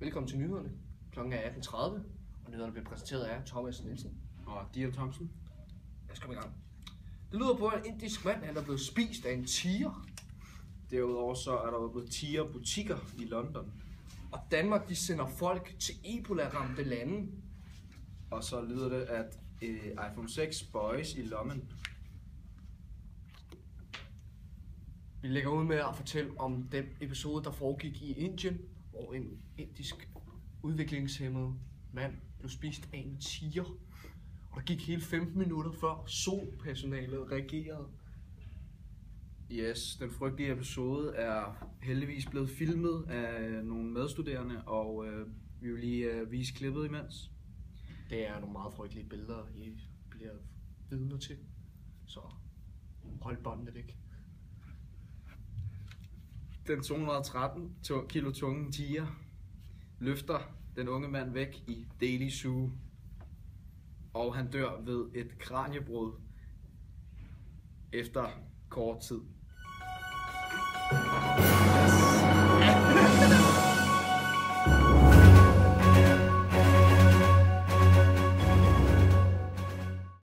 Velkommen til nyhederne. Klokken er 18.30, og nyhederne bliver præsenteret af Thomas Nielsen og Dion Thomsen. Lad os komme i gang. Det lyder på, at en indisk mand er blevet spist af en tiger. Derudover så er der blevet tigerbutikker i London. Og Danmark de sender folk til Ebola-ramte lande. Og så lyder det, at iPhone 6 bøjes i lommen. Vi lægger ud med at fortælle om den episode, der foregik i Indien, hvor en indisk udviklingshæmmet mand blev spist af en tiger. Og der gik hele 15 minutter før personalet reagerede. Yes, den frygtelige episode er heldigvis blevet filmet af nogle medstuderende, og vi vil lige vise klippet imens. Det er nogle meget frygtelige billeder, I bliver vidner til. Så hold båndene væk. Den 213 kilo tunge tiger løfter den unge mand væk i Delhi Zoo, og han dør ved et kraniebrud efter kort tid.